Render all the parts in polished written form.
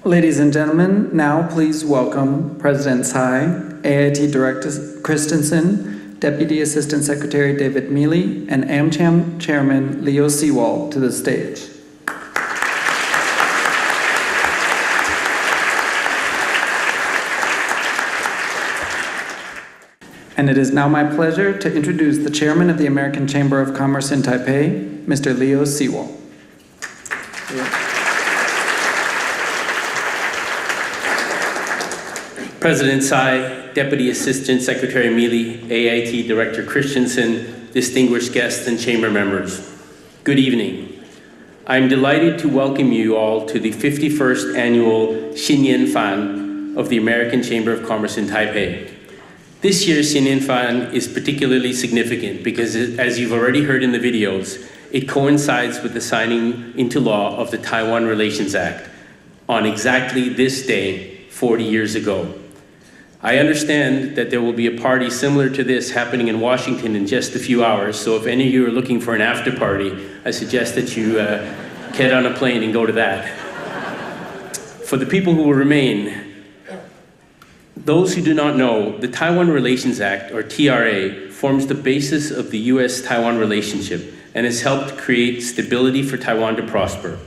Ladies and gentlemen, now please welcome President Tsai, AIT Director Christensen, Deputy Assistant Secretary David Mealy, and AmCham Chairman Leo Seewald to the stage. And it is now my pleasure to introduce the Chairman of the American Chamber of Commerce in Taipei, Mr. Leo Seewald. President Tsai, Deputy Assistant Secretary Mealy, AIT Director Christensen, distinguished guests and chamber members, good evening. I'm delighted to welcome you all to the 51st Annual Hsieh Nien Fan of the American Chamber of Commerce in Taipei. This year's Hsieh Nien Fan is particularly significant because, as you've already heard in the videos, it coincides with the signing into law of the Taiwan Relations Act on exactly this day 40 years ago. I understand that there will be a party similar to this happening in Washington in just a few hours, so if any of you are looking for an after party, I suggest that you get on a plane and go to that. For the people who will remain, those who do not know, the Taiwan Relations Act, or TRA, forms the basis of the US-Taiwan relationship and has helped create stability for Taiwan to prosper.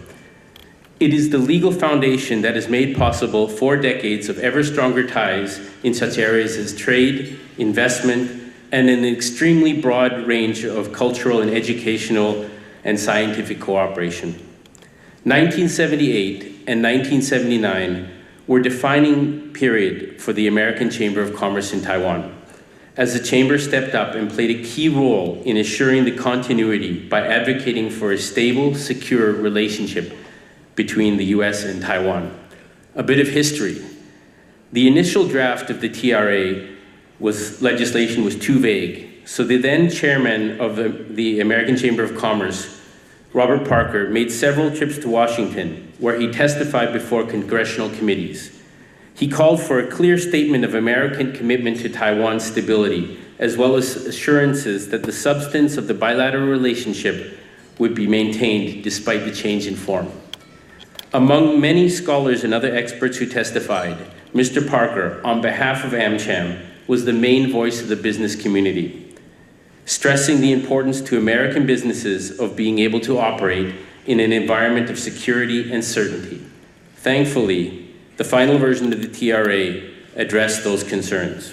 It is the legal foundation that has made possible 4 decades of ever stronger ties in such areas as trade, investment, and an extremely broad range of cultural and educational and scientific cooperation. 1978 and 1979 were a defining period for the American Chamber of Commerce in Taiwan, as the Chamber stepped up and played a key role in assuring the continuity by advocating for a stable, secure relationship between the US and Taiwan. A bit of history. The initial draft of the TRA legislation was too vague, so the then chairman of the American Chamber of Commerce, Robert Parker, made several trips to Washington where he testified before congressional committees. He called for a clear statement of American commitment to Taiwan's stability, as well as assurances that the substance of the bilateral relationship would be maintained despite the change in form. Among many scholars and other experts who testified, Mr. Parker, on behalf of AmCham, was the main voice of the business community, stressing the importance to American businesses of being able to operate in an environment of security and certainty. Thankfully, the final version of the TRA addressed those concerns.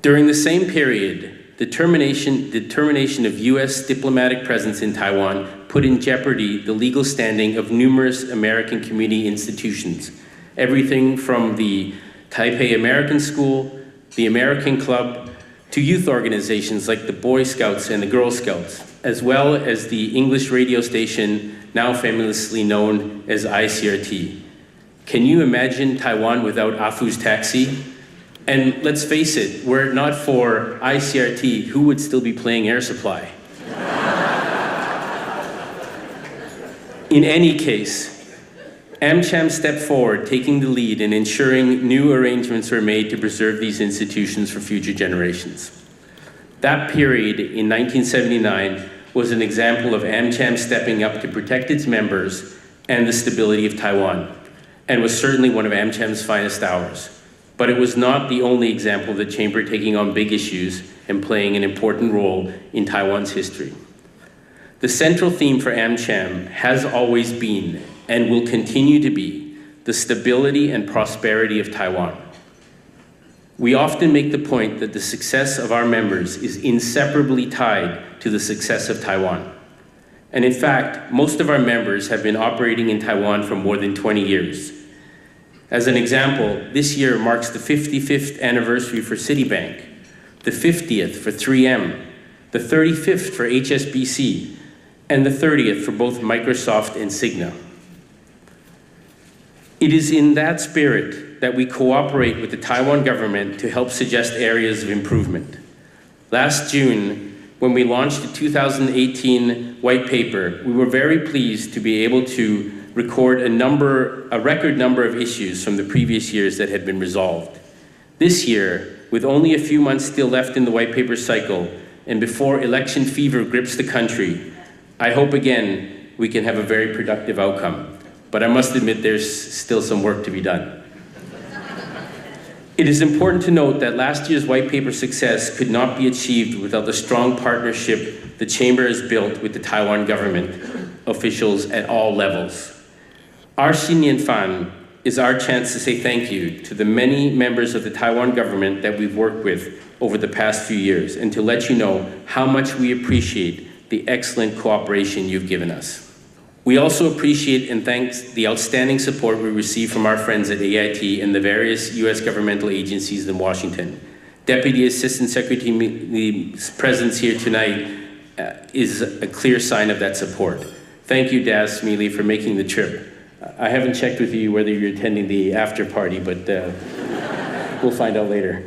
During the same period, the termination of US diplomatic presence in Taiwan put in jeopardy the legal standing of numerous American community institutions, everything from the Taipei American School, the American Club, to youth organizations like the Boy Scouts and the Girl Scouts, as well as the English radio station now famously known as ICRT. Can you imagine Taiwan without Afu's Taxi? And let's face it, were it not for ICRT, who would still be playing Air Supply? In any case, AmCham stepped forward, taking the lead in ensuring new arrangements were made to preserve these institutions for future generations. That period in 1979 was an example of AmCham stepping up to protect its members and the stability of Taiwan, and was certainly one of AmCham's finest hours. But it was not the only example of the Chamber taking on big issues and playing an important role in Taiwan's history. The central theme for AmCham has always been, and will continue to be, the stability and prosperity of Taiwan. We often make the point that the success of our members is inseparably tied to the success of Taiwan. And in fact, most of our members have been operating in Taiwan for more than 20 years. As an example, this year marks the 55th anniversary for Citibank, the 50th for 3M, the 35th for HSBC, and the 30th for both Microsoft and Cigna. It is in that spirit that we cooperate with the Taiwan government to help suggest areas of improvement. Last June, when we launched the 2018 white paper, we were very pleased to be able to record a record number of issues from the previous years that had been resolved. This year, with only a few months still left in the white paper cycle, and before election fever grips the country, I hope again we can have a very productive outcome. but I must admit there's still some work to be done. It is important to note that last year's white paper success could not be achieved without the strong partnership the Chamber has built with the Taiwan government officials at all levels. Our Hsieh Nien Fan is our chance to say thank you to the many members of the Taiwan government that we've worked with over the past few years, and to let you know how much we appreciate the excellent cooperation you've given us. We also appreciate and thank the outstanding support we receive from our friends at AIT and the various US governmental agencies in Washington. Deputy Assistant Secretary Lee's presence here tonight is a clear sign of that support. Thank you, Das Mealy, for making the trip. I haven't checked with you whether you're attending the after party, but we'll find out later.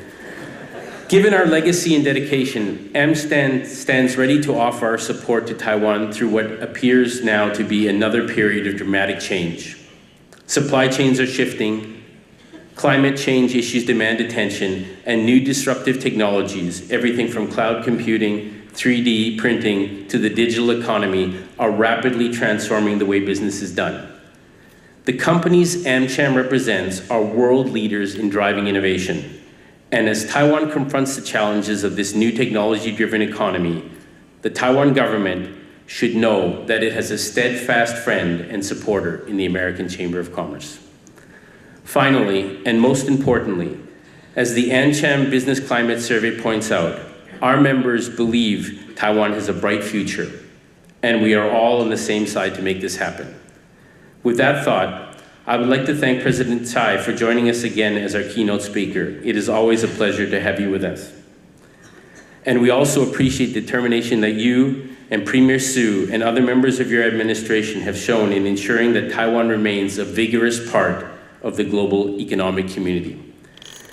Given our legacy and dedication, stands ready to offer our support to Taiwan through what appears now to be another period of dramatic change. Supply chains are shifting, climate change issues demand attention, and new disruptive technologies, everything from cloud computing, 3D printing, to the digital economy, are rapidly transforming the way business is done. The companies AmCham represents are world leaders in driving innovation. And as Taiwan confronts the challenges of this new technology-driven economy, the Taiwan government should know that it has a steadfast friend and supporter in the American Chamber of Commerce. Finally, and most importantly, as the AmCham Business Climate Survey points out, our members believe Taiwan has a bright future, and we are all on the same side to make this happen. With that thought, I would like to thank President Tsai for joining us again as our keynote speaker. It is always a pleasure to have you with us. And we also appreciate the determination that you and Premier Su and other members of your administration have shown in ensuring that Taiwan remains a vigorous part of the global economic community.